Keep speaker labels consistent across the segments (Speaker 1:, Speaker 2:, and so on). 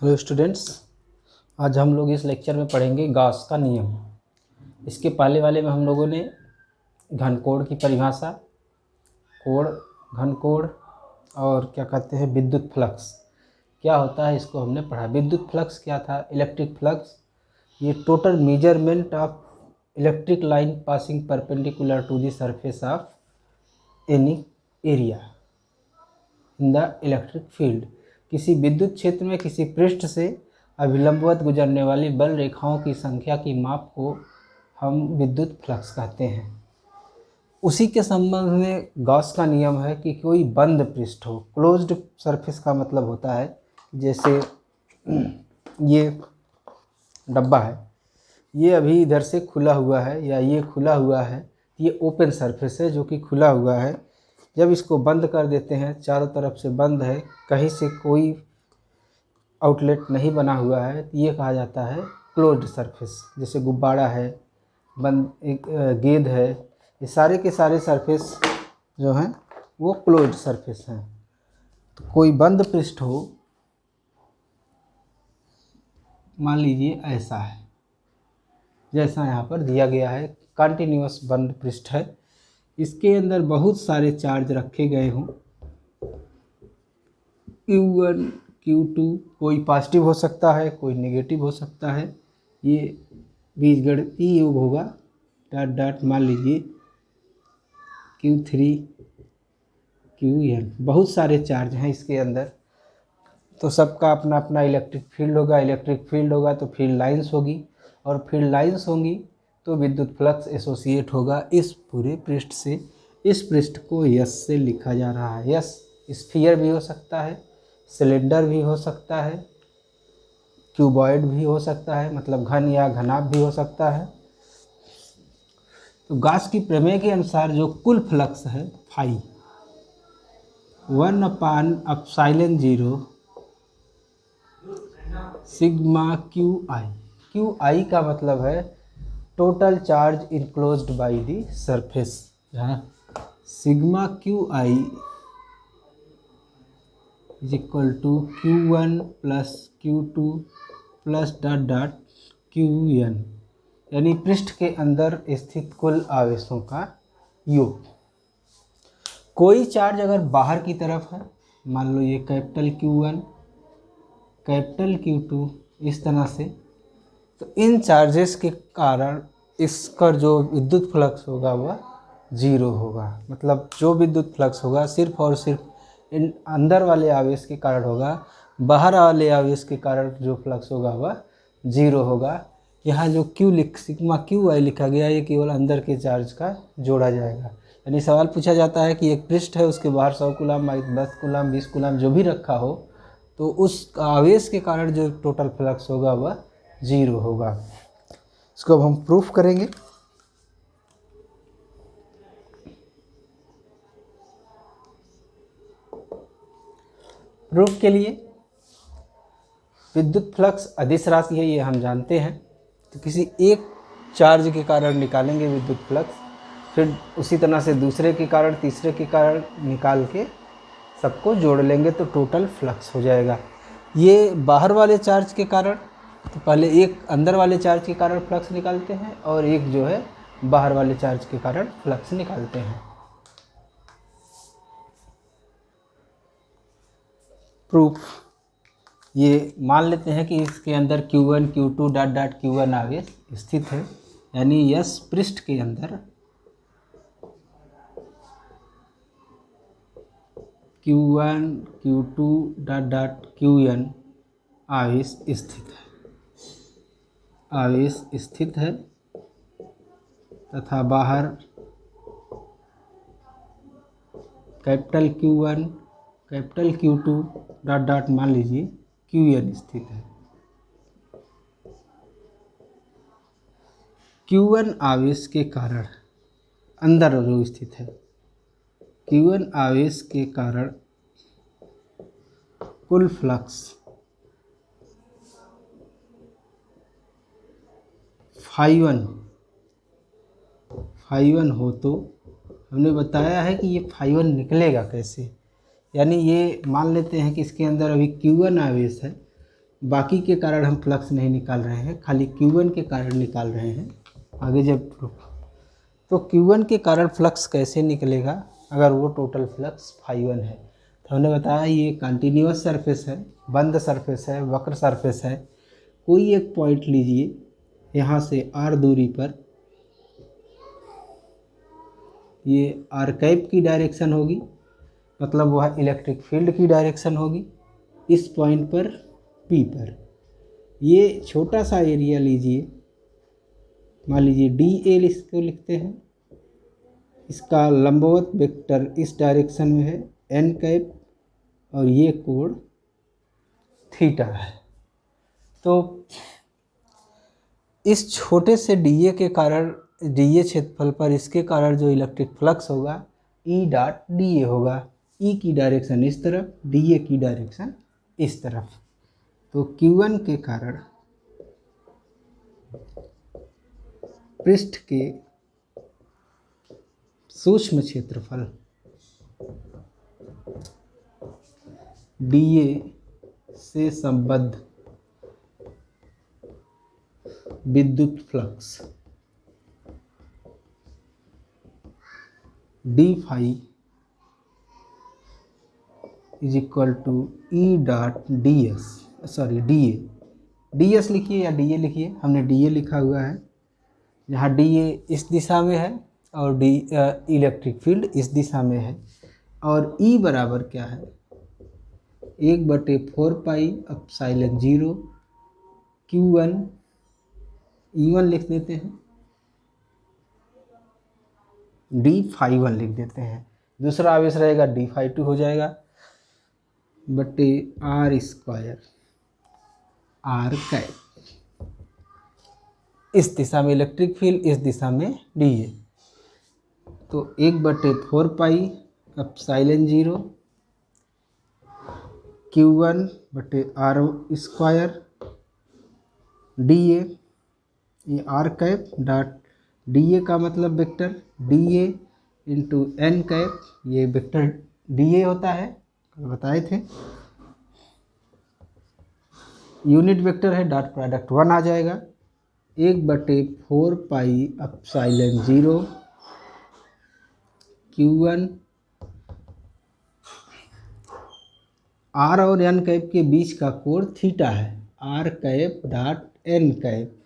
Speaker 1: Hello students, आज हम लोग इस लेक्चर में पढ़ेंगे गॉस का नियम। इसके पहले वाले में हम लोगों ने घनकोण की परिभाषा, कोण, घनकोण और क्या कहते हैं विद्युत फ्लक्स क्या होता है इसको हमने पढ़ा। विद्युत फ्लक्स क्या था? इलेक्ट्रिक फ्लक्स, ये total measurement of electric line passing perpendicular to the surface of any area in the electric field. किसी विद्युत क्षेत्र में किसी पृष्ठ से अभिलंबवत गुजरने वाली बल रेखाओं की संख्या की माप को हम विद्युत फ्लक्स कहते हैं। उसी के संबंध में गॉस का नियम है कि कोई बंद पृष्ठ हो, क्लोज्ड सरफेस का मतलब होता है जैसे ये डब्बा है, ये अभी इधर से खुला हुआ है या ये खुला हुआ है, ये ओपन सरफेस है जो कि खुला हुआ है। जब इसको बंद कर देते हैं, चारों तरफ से बंद है, कहीं से कोई आउटलेट नहीं बना हुआ है, तो ये कहा जाता है क्लोज्ड सरफेस। जैसे गुब्बारा है, बंद एक गेंद है, ये सारे के सारे सरफेस जो हैं वो क्लोज्ड सरफेस हैं। तो कोई बंद पृष्ठ हो, मान लीजिए ऐसा है, जैसा यहाँ पर दिया गया है, कंटिन्यूअस बंद पृष्ठ है, इसके अंदर बहुत सारे चार्ज रखे गए हों, Q1 Q2, कोई पॉजिटिव हो सकता है, कोई नेगेटिव हो सकता है। ये बीजगणितीय योग होगा, डॉट डॉट मान लीजिए Q3 Qn, बहुत सारे चार्ज हैं इसके अंदर। तो सबका अपना अपना इलेक्ट्रिक फील्ड होगा, इलेक्ट्रिक फील्ड होगा तो फील्ड लाइंस होगी, और फील्ड लाइंस होंगी तो विद्युत फ्लक्स एसोसिएट होगा इस पूरे पृष्ठ से। इस पृष्ठ को यस से लिखा जा रहा है। यस स्फीयर भी हो सकता है, सिलेंडर भी हो सकता है, क्यूबॉइड भी हो सकता है, मतलब घन या घनाभ भी हो सकता है। तो गॉस की प्रमेय के अनुसार जो कुल फ्लक्स है फाई 1/ε0 सिग्मा क्यू आई का मतलब है total charge enclosed by the surface. जहाँ sigma Q I is equal to Q1 plus Q2 plus dot dot Qn, यानी पृष्ठ के अंदर स्थित कुल आवेशों का योग। कोई चार्ज अगर बाहर की तरफ है, मान लो ये कैपिटल Q1 कैपिटल Q2 इस तरह से, तो इन चार्जेस के कारण इसका जो विद्युत फ्लक्स होगा वह जीरो होगा। मतलब जो विद्युत फ्लक्स होगा सिर्फ और सिर्फ इन अंदर वाले आवेश के कारण होगा, बाहर वाले आवेश के कारण जो फ्लक्स होगा वह जीरो होगा। यहाँ जो सिग्मा क्यू आई लिखा गया, ये केवल अंदर के चार्ज का जोड़ा जाएगा। यानी सवाल पूछा जाता है कि एक पृष्ठ है, उसके बाहर 100 कूलम, 10 कूलम, 20 कूलम जो भी रखा हो, तो उस आवेश के कारण जो टोटल फ्लक्स होगा वह जीरो होगा। इसको अब हम प्रूफ करेंगे। प्रूफ के लिए विद्युत फ्लक्स अदिश राशि है, ये हम जानते हैं। तो किसी एक चार्ज के कारण निकालेंगे विद्युत फ्लक्स, फिर उसी तरह से दूसरे के कारण, तीसरे के कारण निकाल के सबको जोड़ लेंगे तो टोटल फ्लक्स हो जाएगा। ये बाहर वाले चार्ज के कारण, तो पहले एक अंदर वाले चार्ज के कारण फ्लक्स निकालते हैं और एक जो है बाहर वाले चार्ज के कारण फ्लक्स निकालते हैं। प्रूफ, ये मान लेते हैं कि इसके अंदर Q1 Q2 dot dot Q1 आवेश स्थित है, यानी यस पृष्ठ के अंदर Q1 Q2 dot dot Qn आवेश स्थित है तथा बाहर capital Q1 capital Q2 dot dot मान लीजिए Qn स्थित है। Q1 आवेश के कारण अंदर जो स्थित है, Q1 आवेश के कारण कुल फ्लक्स फाई1 हो, तो हमने बताया है कि ये फाई1 निकलेगा कैसे। यानी ये मान लेते हैं कि इसके अंदर अभी Q1 आवेश है, बाकी के कारण हम फ्लक्स नहीं निकाल रहे हैं, खाली Q1 के कारण निकाल रहे हैं। आगे जब तो Q1 के कारण फ्लक्स कैसे निकलेगा अगर वो टोटल फ्लक्स φ1 है। तो हमने बताया ये कंटिन्यूअस सरफेस है, बंद सरफेस है, वक्र सरफेस है। कोई एक पॉइंट लीजिए, यहाँ से r दूरी पर, ये r कैप की डायरेक्शन होगी, मतलब वह इलेक्ट्रिक फील्ड की डायरेक्शन होगी। इस पॉइंट पर P पर ये छोटा सा एरिया लीजिए, मान लीजिए dl इसको लिखते हैं। इसका लंबवत वेक्टर इस डायरेक्शन में है n कैप, और ये कोण थीटा है। तो इस छोटे से dA के कारण, dA क्षेत्रफल पर इसके कारण जो इलेक्ट्रिक फ्लक्स होगा E डॉट dA होगा। E की डायरेक्शन इस तरफ, dA की डायरेक्शन इस तरफ। तो Q1 के कारण पृष्ठ के सूक्ष्म क्षेत्रफल dA से संबद्ध विद्युत flux d phi is equal to E dot ds, sorry ds लिखिए या dA लिखिए, हमने dA लिखा हुआ है। जहाँ dA इस दिशा में है और इलेक्ट्रिक फील्ड इस दिशा में है। और E बराबर क्या है, 1/4 पाई एप्सिलॉन 0 Q1, E1 लिख देते हैं, d φ1 लिख देते हैं। दूसरा आवेश रहेगा d φ2 हो जाएगा, बटे r स्क्वायर r कैप। इस दिशा में इलेक्ट्रिक फील्ड, इस दिशा में dA। तो 1/4 पाई एप्सिलॉन 0 Q1 बटे r स्क्वायर dA, ये r कैप डॉट dA का मतलब vector dA into n cap, ये वेक्टर dA होता है, बताए थे। यूनिट वेक्टर है, डॉट प्रोडक्ट 1 आ जाएगा। 1/4 पाई एप्सिलॉन 0 Q1, r और n कैप के बीच का कोण थीटा है, r cap dot n cap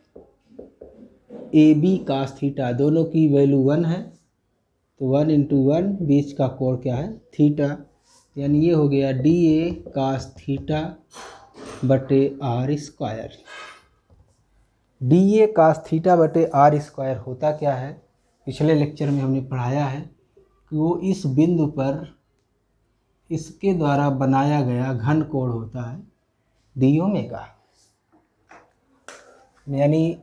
Speaker 1: AB cos theta, दोनों की वैल्यू 1 है, तो 1 इंटू 1, बीच का कोण क्या है, थीटा। यानी ये हो गया DA कास थीटा बटे r square. DA cos theta बटे r स्क्वायर होता क्या है, पिछले लेक्चर में हमने पढ़ाया है कि वो इस बिंदु पर इसके द्वारा बनाया गया घन कोण होता है d ओमेगा। यानी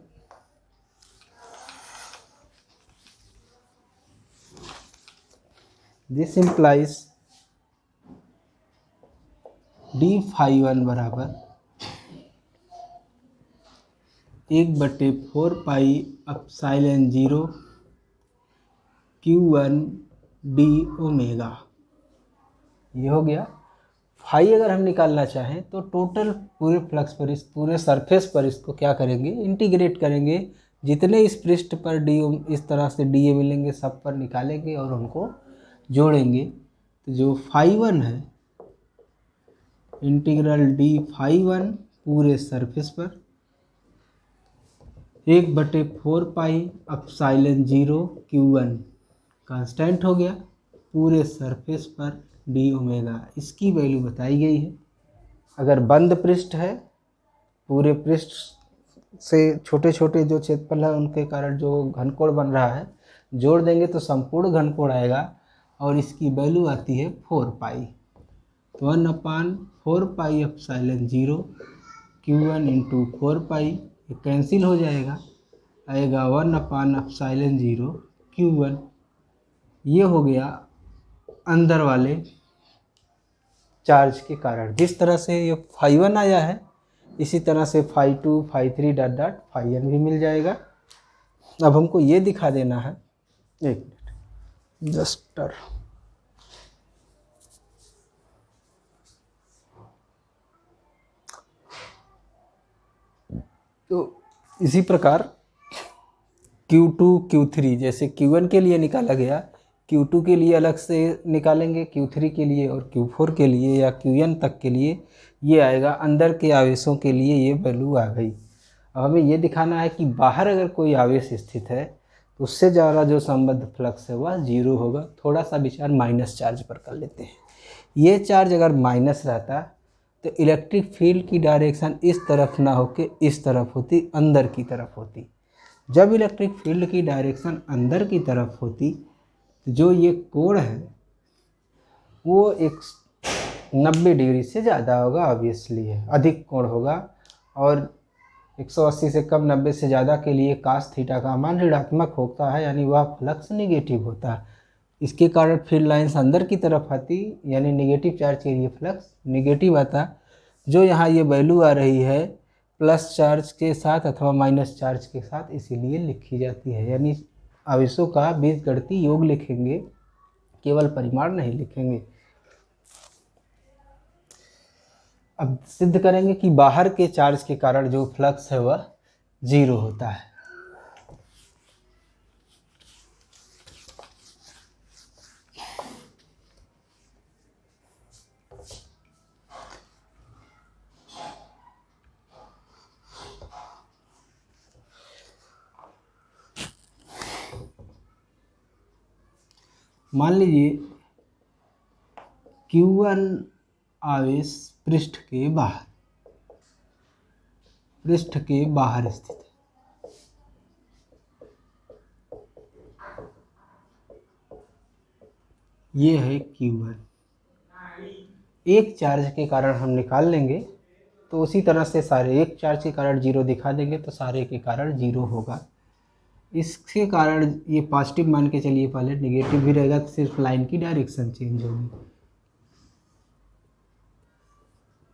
Speaker 1: दिस इम्प्लाइज d φ1 बराबर 1/4 pi epsilon 0 Q1 d omega. ये हो गया। फाई अगर हम निकालना चाहें तो टोटल पूरे फ्लक्स पर, इस पूरे सरफेस पर इसको क्या करेंगे, इंटीग्रेट करेंगे। जितने इस पृष्ठ पर डी इस तरह से dA मिलेंगे सब पर निकालेंगे और उनको जोड़ेंगे। तो जो φ1 है, इंटीग्रल d φ1 पूरे सरफेस पर 1/4 पाई एप्सिलॉन 0 Q1 कांस्टेंट हो गया, पूरे सरफेस पर d ओमेगा, इसकी वैल्यू बताई गई है। अगर बंद पृष्ठ है, पूरे पृष्ठ से छोटे छोटे जो क्षेत्रफल है उनके कारण जो घनकोण बन रहा है, जोड़ देंगे तो संपूर्ण घनकोण आएगा, और इसकी वैल्यू आती है 4 पाई। तो 1/4 पाई एप्सिलॉन 0 Q1 इंटू 4 पाई, ये कैंसिल हो जाएगा, आएगा 1/एप्सिलॉन 0 Q1। ये हो गया अंदर वाले चार्ज के कारण। जिस तरह से ये φ1 आया है, इसी तरह से φ2, φ3 डॉट डॉट φn भी मिल जाएगा। अब हमको ये दिखा देना है, एक मिनट जस्ट तो इसी प्रकार Q2 Q3 जैसे Q1 के लिए निकाला गया, Q2 के लिए अलग से निकालेंगे, Q3 के लिए और Q4 के लिए या Qn तक के लिए ये आएगा। अंदर के आवेशों के लिए ये वैल्यू आ गई। अब हमें ये दिखाना है कि बाहर अगर कोई आवेश स्थित है तो उससे ज़्यादा जो संबद्ध फ्लक्स है वह जीरो होगा। थोड़ा सा विचार माइनस चार्ज पर कर लेते हैं। ये चार्ज अगर माइनस रहता तो इलेक्ट्रिक फील्ड की डायरेक्शन इस तरफ ना होके इस तरफ होती, अंदर की तरफ होती। जब इलेक्ट्रिक फील्ड की डायरेक्शन अंदर की तरफ होती तो जो ये कोण है वो एक 90 डिग्री से ज़्यादा होगा, ऑब्वियसली है, अधिक कोण होगा। और 180 से कम 90 से ज़्यादा के लिए कास थीटा का मान ऋणात्मक होता है, यानी वह फ्लक्स निगेटिव होता है। इसके कारण फील्ड लाइंस अंदर की तरफ आती, यानी निगेटिव चार्ज के लिए फ्लक्स निगेटिव आता। जो यहाँ ये वैल्यू आ रही है प्लस चार्ज के साथ अथवा माइनस चार्ज के साथ, इसीलिए लिखी जाती है। यानी आवेशों का बीजगणितीय योग लिखेंगे, केवल परिमाण नहीं लिखेंगे। अब सिद्ध करेंगे कि बाहर के चार्ज के कारण जो फ्लक्स है वह जीरो होता है। मान लीजिए Q1 आवेश पृष्ठ के बाहर स्थित है। ये है Q1। एक चार्ज के कारण हम निकाल लेंगे तो उसी तरह से सारे, एक चार्ज के कारण जीरो दिखा देंगे तो सारे के कारण जीरो होगा। इसके कारण ये पॉजिटिव मान के चलिए, पहले निगेटिव भी रहेगा तो सिर्फ लाइन की डायरेक्शन चेंज होगी।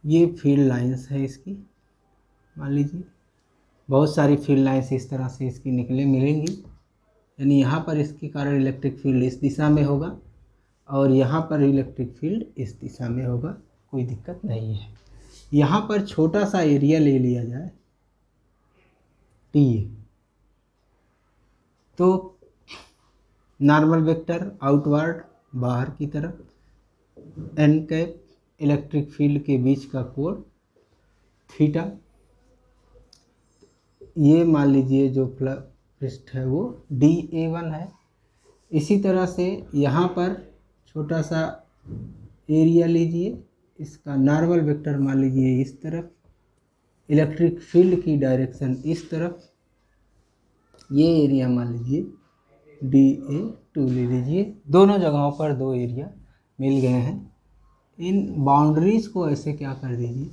Speaker 1: ये फील्ड लाइंस है इसकी, मान लीजिए बहुत सारी फील्ड लाइंस इस तरह से इसकी मिलेंगी। यानी यहाँ पर इसके कारण इलेक्ट्रिक फील्ड इस दिशा में होगा और यहाँ पर इलेक्ट्रिक फील्ड इस दिशा में होगा, कोई दिक्कत नहीं है। यहाँ पर छोटा सा एरिया ले लिया जाए टी, तो नॉर्मल वेक्टर आउटवर्ड बाहर की तरफ, एन कैप इलेक्ट्रिक फील्ड के बीच का कोण थीटा, ये मान लीजिए जो पृष्ठ है वो DA1 है। इसी तरह से यहाँ पर छोटा सा एरिया लीजिए, इसका नॉर्मल वेक्टर मान लीजिए इस तरफ, इलेक्ट्रिक फील्ड की डायरेक्शन इस तरफ, ये एरिया मान लीजिए DA2 ले लीजिए। दोनों जगहों पर दो एरिया मिल गए हैं। इन बाउंड्रीज को ऐसे क्या कर दीजिए,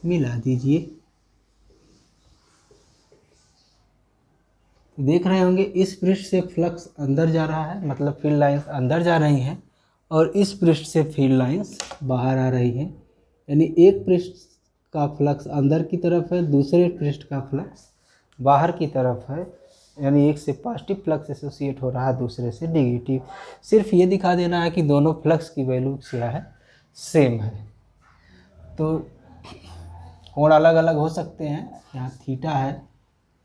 Speaker 1: मिला दीजिए। देख रहे होंगे इस पृष्ठ से फ्लक्स अंदर जा रहा है, मतलब फील्ड लाइंस अंदर जा रही हैं, और इस पृष्ठ से फील्ड लाइंस बाहर आ रही हैं। यानी एक पृष्ठ का फ्लक्स अंदर की तरफ है, दूसरे पृष्ठ का फ्लक्स बाहर की तरफ है। यानी एक से पॉजिटिव फ्लक्स एसोसिएट हो रहा है, दूसरे से नेगेटिव। सिर्फ ये दिखा देना है कि दोनों फ्लक्स की वैल्यू क्या है, सेम है। तो कोण अलग अलग हो सकते हैं। यहाँ थीटा है,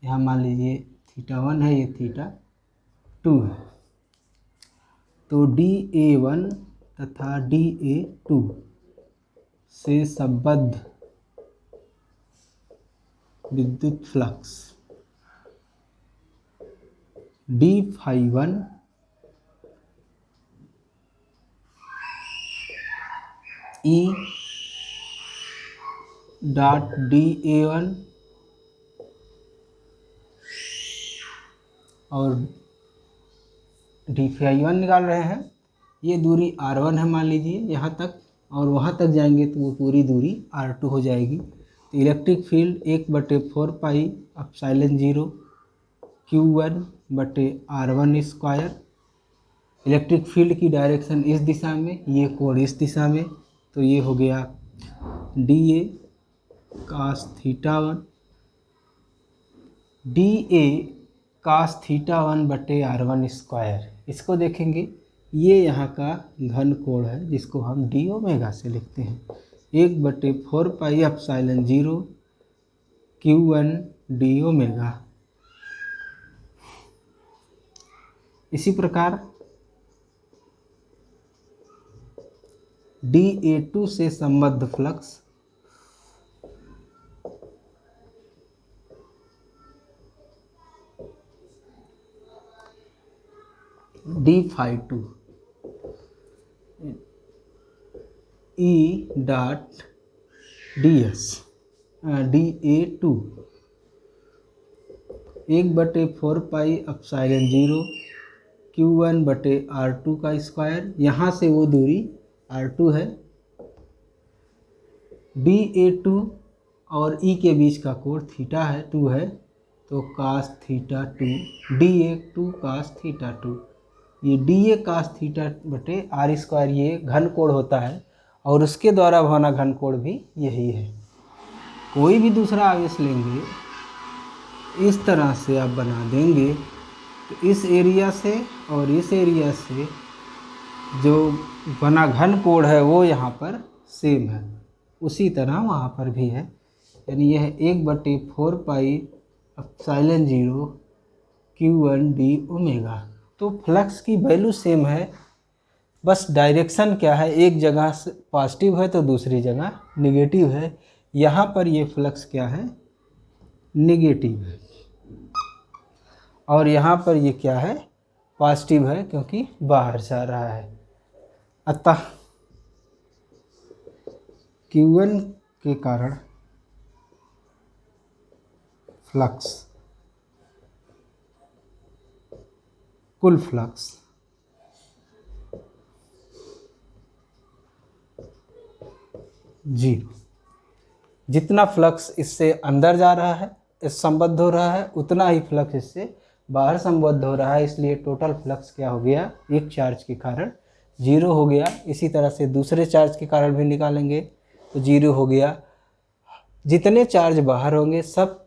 Speaker 1: यहाँ मान लीजिए θ1 है, ये θ2 है। तो DA1 तथा DA2 से संबद्ध विद्युत flux D∅1 E dot DA1 और D∅1 निकाल रहे हैं। ये दूरी R1 है मान लीजिए यहाँ तक, और वहाँ तक जाएंगे तो वो पूरी दूरी R2 हो जाएगी। तो electric field 1/4 pi epsilon 0 Q1/R1 square. Electric field की डायरेक्शन इस दिशा में, ये कोण इस दिशा में, तो ये हो गया DA cos θ1 DA cos θ1/R1 square. इसको देखेंगे, ये यहाँ का घन कोण है जिसको हम d ओमेगा से लिखते हैं। 1/4 pi epsilon 0 Q1 D omega. इसी प्रकार dA2 से संबद्ध flux d∅2 E dot ds dA2 1/4πε0 Q1/R2 का स्क्वायर, यहाँ से वो दूरी R2 है। dA2 और E के बीच का कोण थीटा है 2 है, तो cos theta 2 dA2 cos theta 2, ये dA cos थीटा बटे R² ये घन कोण होता है और उसके द्वारा बना घन कोण भी यही है। कोई भी दूसरा आवेश लेंगे इस तरह से आप बना देंगे तो इस एरिया से और इस एरिया से जो बना घन कोण है वो यहाँ पर सेम है, उसी तरह वहाँ पर भी है। यानी यह 1/4πε0 Q1d ओमेगा। तो फ्लक्स की वैल्यू सेम है, बस डायरेक्शन क्या है, एक जगह से पॉजिटिव है तो दूसरी जगह नेगेटिव है। यहाँ पर ये फ्लक्स क्या है, नेगेटिव है, और यहाँ पर ये क्या है, पॉजिटिव है क्योंकि बाहर जा रहा है। अतः Q1 के कारण फ्लक्स, कुल फ्लक्स जीरो। जितना फ्लक्स इससे अंदर जा रहा है, इस संबद्ध हो रहा है, उतना ही फ्लक्स इससे बाहर संबद्ध हो रहा है। इसलिए टोटल फ्लक्स क्या हो गया, एक चार्ज के कारण जीरो हो गया। इसी तरह से दूसरे चार्ज के कारण भी निकालेंगे तो जीरो हो गया। जितने चार्ज बाहर होंगे सब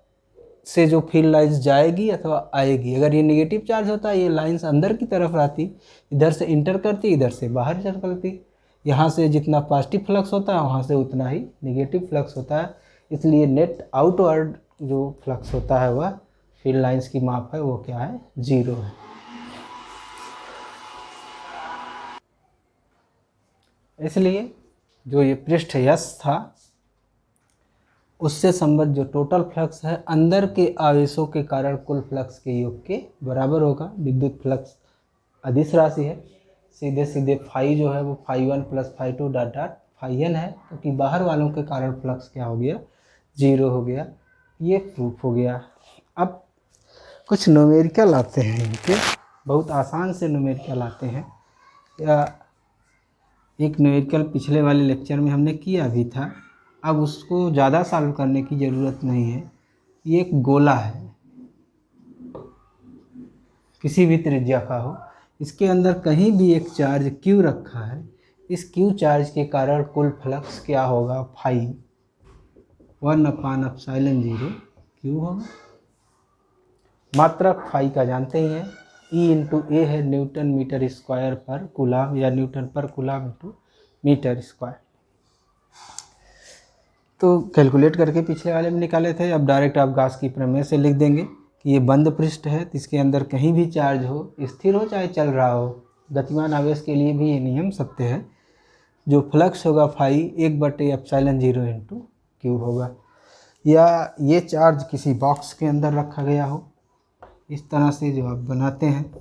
Speaker 1: से जो फील्ड लाइंस जाएगी अथवा आएगी, अगर ये नेगेटिव चार्ज होता ये लाइंस अंदर की तरफ आती, इधर से इंटर करती, इधर से बाहर निकलती। यहाँ से जितना पॉजिटिव फ्लक्स होता है वहाँ से उतना ही नेगेटिव फ्लक्स होता है। इसलिए नेट आउटवर्ड जो फ्लक्स होता है वह फील्ड लाइंस की माप है वो क्या है, जीरो है। इसलिए जो ये पृष्ठ यस था उससे संबद्ध जो टोटल फ्लक्स है अंदर के आवेशों के कारण कुल फ्लक्स के योग के बराबर होगा। विद्युत फ्लक्स अदिश राशि है, सीधे सीधे फाई जो है वो φ1 + φ2 डॉट डॉट φn है, क्योंकि बाहर वालों के कारण फ्लक्स क्या हो गया, जीरो हो गया। ये प्रूफ हो गया। अब कुछ न्यूमेरिकल आते हैं, इनके बहुत आसान से न्यूमेरिकल आते हैं। या एक न्यूमेरिकल पिछले वाले लेक्चर में हमने किया भी था, अब उसको ज़्यादा सॉल्व करने की ज़रूरत नहीं है। ये एक गोला है, किसी भी त्रिज्या का हो, इसके अंदर कहीं भी एक चार्ज Q रखा है। इस Q चार्ज के कारण कुल फ्लक्स क्या होगा, φ1/ε0 Q होगा। मात्रक फाई का जानते ही हैं, E/A है, न्यूटन मीटर स्क्वायर पर कूलाम या न्यूटन पर कूलाम इंटू मीटर स्क्वायर। तो कैलकुलेट करके पिछले वाले में निकाले थे। अब डायरेक्ट आप गाउस की प्रमेय से लिख देंगे कि ये बंद पृष्ठ है, तो इसके अंदर कहीं भी चार्ज हो, स्थिर हो चाहे चल रहा हो, गतिमान आवेश के लिए भी ये नियम सत्य है। जो फ्लक्स होगा फाई 1/ε0 इंटू Q होगा। या ये चार्ज किसी बॉक्स के अंदर रखा गया हो, इस तरह से जो आप बनाते हैं,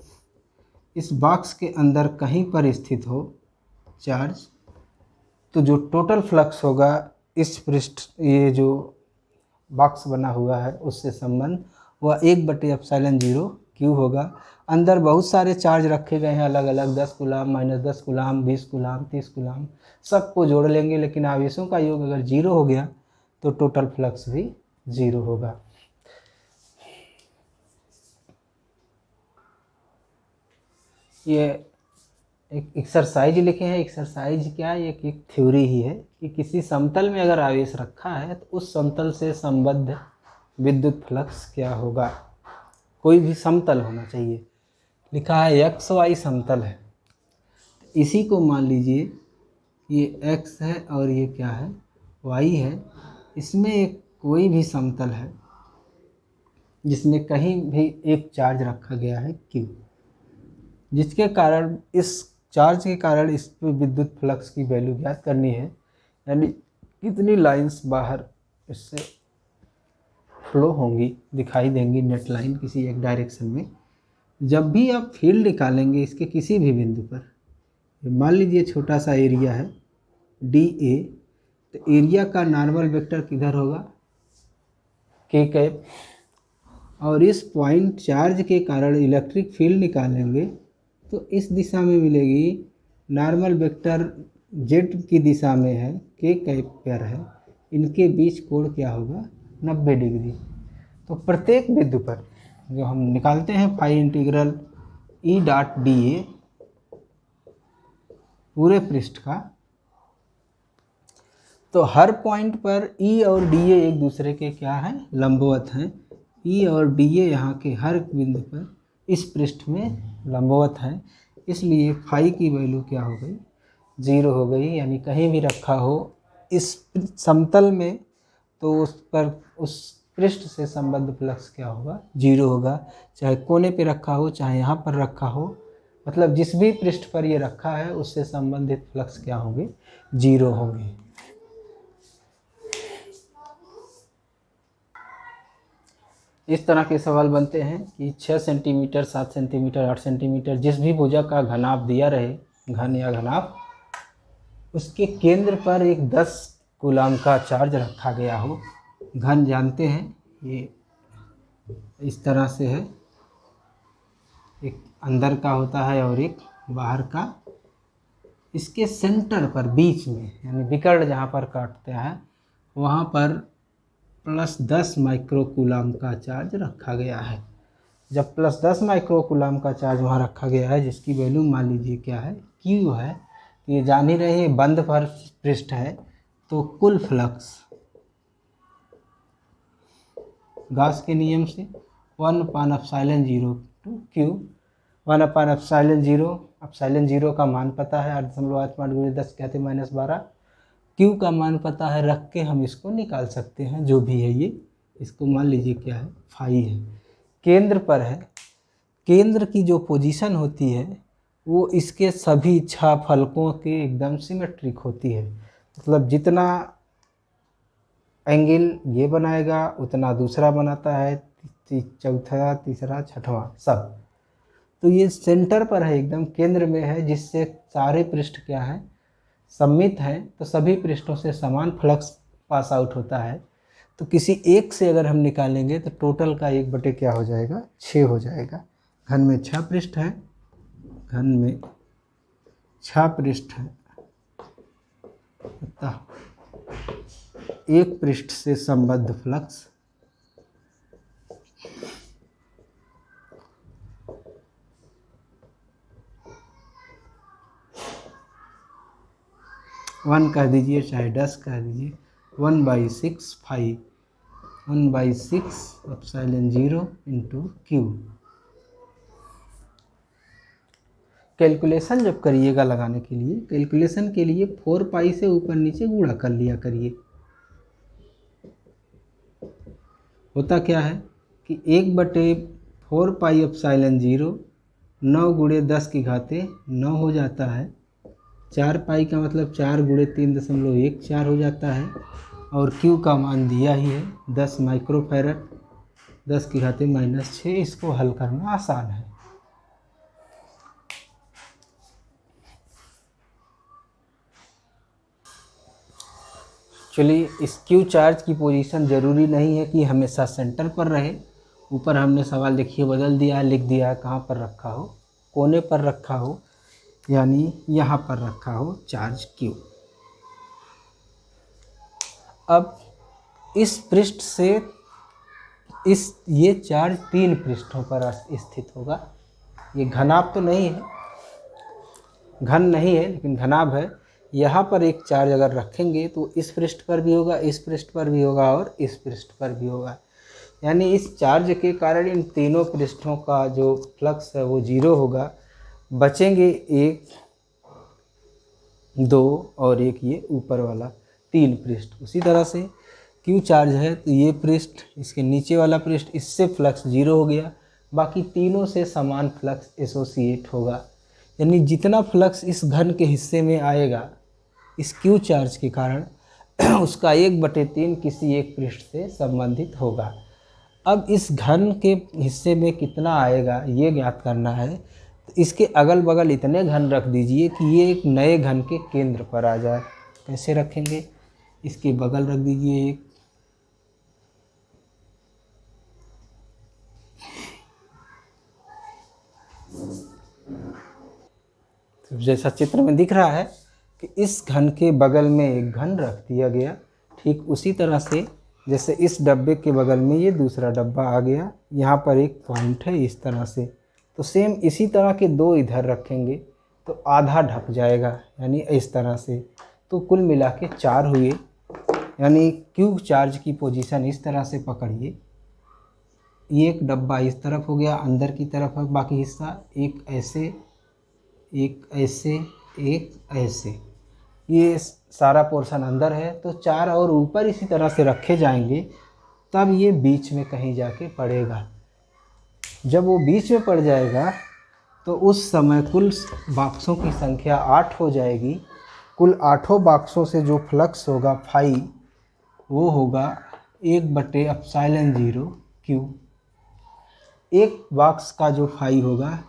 Speaker 1: इस बॉक्स के अंदर कहीं पर स्थित हो चार्ज, तो जो टोटल फ्लक्स होगा इस पृष्ठ, ये जो बॉक्स बना हुआ है उससे संबंध, वह 1/ε0 Q होगा। अंदर बहुत सारे चार्ज रखे गए हैं अलग अलग, 10 कूलाम, -10 कूलाम, 20 कूलाम, 30 कूलाम, सबको जोड़ लेंगे, लेकिन आवेशों का योग अगर जीरो हो गया तो टोटल फ्लक्स भी जीरो होगा। ये एक एक्सरसाइज लिखे हैं। एक्सरसाइज क्या है, एक थ्योरी ही है कि किसी समतल में अगर आवेश रखा है तो उस समतल से संबद्ध विद्युत फ्लक्स क्या होगा। कोई भी समतल होना चाहिए, लिखा है XY समतल है, इसी को मान लीजिए ये X है और ये क्या है, Y है। इसमें एक कोई भी समतल है, जिसमें कहीं भी एक चार्ज रखा गया है Q, जिसके कारण इस चार्ज के कारण इस पे विद्युत फ्लक्स की वैल्यू ज्ञात करनी है, यानी कितनी लाइंस बाहर इससे फ्लो होंगी, दिखाई देंगी नेट लाइन किसी एक डायरेक्शन में। जब भी आप फील्ड निकालेंगे इसके किसी भी बिंदु पर, मान लीजिए छोटा सा एरिया है DA, तो एरिया का नॉर्मल वेक्टर किधर होगा, K कैप, और इस पॉइंट चार्ज के कारण इलेक्ट्रिक फील्ड निकालेंगे तो इस दिशा में मिलेगी, नॉर्मल वेक्टर Z की दिशा में है, K कैप पर है, इनके बीच कोण क्या होगा, 90 डिग्री। तो प्रत्येक बिंदु पर जो हम निकालते हैं phi integral E dot DA पूरे पृष्ठ का, तो हर पॉइंट पर E और DA एक दूसरे के क्या हैं, लंबवत हैं। E और DA यहाँ के हर बिंदु पर इस पृष्ठ में लंबवत हैं, इसलिए फाई की वैल्यू क्या हो गई, 0 हो गई। यानी कहीं भी रखा हो इस समतल में तो उस पर उस पृष्ठ से संबद्ध फ्लक्स क्या होगा, 0 होगा। चाहे कोने पे रखा हो चाहे यहाँ पर रखा हो, मतलब जिस भी पृष्ठ पर ये रखा है उससे संबंधित फ्लक्स क्या होंगे, 0 होंगे। इस तरह के सवाल बनते हैं कि 6 सेंटीमीटर, 7 सेंटीमीटर, 8 सेंटीमीटर जिस भी भुजा का घनाभ दिया रहे, घन या घनाभ, उसके केंद्र पर एक 10 कूलाम का चार्ज रखा गया हो। घन जानते हैं ये इस तरह से है, एक अंदर का होता है और एक बाहर का। इसके सेंटर पर बीच में, यानी विकर्ण जहाँ पर काटते हैं वहाँ पर +10 माइक्रो कूलाम का चार्ज रखा गया है। जब +10 माइक्रो कूलाम का चार्ज वहाँ रखा गया है, जिसकी वैल्यू मान लीजिए क्या है, Q है, ये जान ही रहे हैं बंद पर पृष्ठ है, तो कुल फ्लक्स गॉस के नियम से 1/ε0 टू Q, 1/ε0, ε0 का मान पता है 8.85 × 10⁻12, Q का मान पता है, रख के हम इसको निकाल सकते हैं, जो भी है ये, इसको मान लीजिए क्या है, फाई है। केंद्र पर है, केंद्र की जो पोजीशन होती है वो इसके सभी छह फलकों के एकदम सिमेट्रिक होती है, मतलब जितना एंगल ये बनाएगा उतना दूसरा बनाता है, चौथा, तीसरा, छठवां सब। तो ये सेंटर पर है, एकदम केंद्र में है, जिससे सारे पृष्ठ क्या है, सममित है, तो सभी पृष्ठों से समान फ्लक्स पास आउट होता है। तो किसी एक से अगर हम निकालेंगे तो टोटल का 1/, क्या हो जाएगा, 6 हो जाएगा। घन में 6 पृष्ठ है, घन में 6 पृष्ठ है, अतः एक पृष्ठ से संबद्ध फ्लक्स वन कह दीजिए चाहे 10 कह दीजिए, 1/6 फाई, 1/6 ε0 इंटू Q। कैलकुलेशन जब करिएगा लगाने के लिए, कैलकुलेशन के लिए 4π से ऊपर नीचे गुणा कर लिया करिए। होता क्या है कि 1/4πε0 9 × 10⁻9 हो जाता है। 4π का मतलब 4 × 3.14 हो जाता है, और Q का मान दिया ही है 10 माइक्रोफैरड, 10⁻⁻6। इसको हल करना आसान है। चलिए, इस Q चार्ज की पोजीशन ज़रूरी नहीं है कि हमेशा सेंटर पर रहे। ऊपर हमने सवाल देखिए बदल दिया, लिख दिया कहाँ पर रखा हो, कोने पर रखा हो, यानी यहाँ पर रखा हो चार्ज Q। अब इस पृष्ठ से ये चार्ज 3 पृष्ठों पर स्थित होगा। ये घनाभ तो नहीं है, घन नहीं है लेकिन घनाभ है। यहाँ पर एक चार्ज अगर रखेंगे तो इस पृष्ठ पर भी होगा, इस पृष्ठ पर भी होगा और इस पृष्ठ पर भी होगा। यानी इस चार्ज के कारण इन तीनों पृष्ठों का जो फ्लक्स है वो 0 होगा। बचेंगे 1, 2 और एक ये ऊपर वाला 3 पृष्ठ। उसी तरह से क्यू चार्ज है तो ये पृष्ठ, इसके नीचे वाला पृष्ठ, इससे फ्लक्स 0 हो गया, बाकी तीनों से समान फ्लक्स एसोसिएट होगा। यानी जितना फ्लक्स इस घन के हिस्से में आएगा इस क्यू चार्ज के कारण उसका 1/3 किसी एक पृष्ठ से संबंधित होगा। अब इस घन के हिस्से में कितना आएगा ये ज्ञात करना है, तो इसके अगल बगल इतने घन रख दीजिए कि ये एक नए घन के केंद्र पर आ जाए। कैसे रखेंगे, इसके बगल रख दीजिए एक, तो जैसा चित्र में दिख रहा है कि इस घन के बगल में एक घन रख दिया गया। ठीक उसी तरह से जैसे इस डब्बे के बगल में ये दूसरा डब्बा आ गया, यहाँ पर एक पॉइंट है इस तरह से, तो सेम इसी तरह के 2 इधर रखेंगे तो आधा ढक जाएगा, यानी इस तरह से। तो कुल मिला के 4 हुए। यानी क्यू चार्ज की पोजीशन इस तरह से पकड़िए, एक डब्बा इस तरफ हो गया अंदर की तरफ है, बाकी हिस्सा एक ऐसे, एक ऐसे, एक ऐसे, ये सारा पोर्शन अंदर है। तो 4 और ऊपर इसी तरह से रखे जाएंगे, तब ये बीच में कहीं जाके पड़ेगा। जब वो बीच में पड़ जाएगा तो उस समय कुल बॉक्सों की संख्या 8 हो जाएगी। कुल 8 बॉक्सों से जो फ्लक्स होगा फाई, वो होगा 1/ε0 क्यू। एक बॉक्स का जो फाई होगा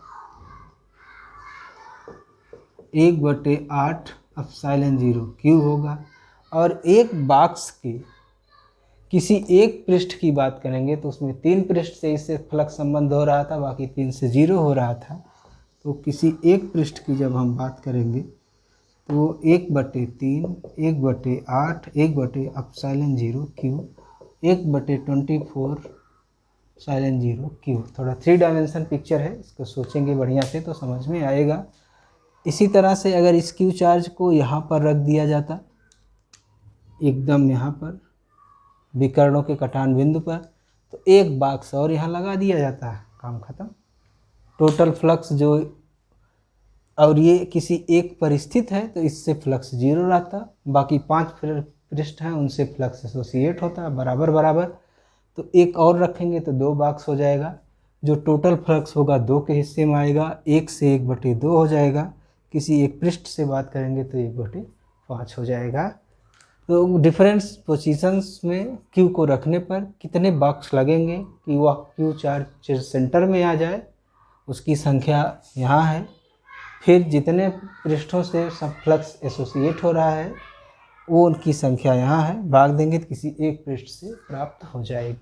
Speaker 1: 1/8ε0 क्यू होगा। और एक बॉक्स के किसी एक पृष्ठ की बात करेंगे तो उसमें 3 पृष्ठ से इससे फ्लक्स संबंध हो रहा था, बाकी 3 से 0 हो रहा था। तो किसी एक पृष्ठ की जब हम बात करेंगे तो 1/3, 1/8, 1/ε0 क्यू, 1/24ε0 क्यू। थोड़ा 3 डायमेंशन पिक्चर है, इसको सोचेंगे बढ़िया से तो समझ में आएगा। इसी तरह से अगर इस क्यू चार्ज को यहाँ पर रख दिया जाता, एकदम यहाँ पर विकर्णों के कटान बिंदु पर, तो एक बॉक्स और यहाँ लगा दिया जाता, काम खत्म। टोटल फ्लक्स जो, और ये किसी एक पर स्थित है तो इससे फ्लक्स 0 रहता, बाकी 5 पृष्ठ हैं उनसे फ्लक्स एसोसिएट होता है बराबर बराबर। तो एक और रखेंगे तो 2 बॉक्स हो जाएगा। जो टोटल फ्लक्स होगा 2 के हिस्से में आएगा, 1 से 1/2 हो जाएगा। किसी एक पृष्ठ से बात करेंगे तो 1/5 हो जाएगा। तो डिफरेंस पोजीशंस में क्यू को रखने पर कितने बॉक्स लगेंगे कि वह क्यू चार्ज सेंटर में आ जाए, उसकी संख्या यहाँ है। फिर जितने पृष्ठों से सब फ्लक्स एसोसिएट हो रहा है वो उनकी संख्या यहाँ है, भाग देंगे तो किसी एक पृष्ठ से प्राप्त हो जाएगी।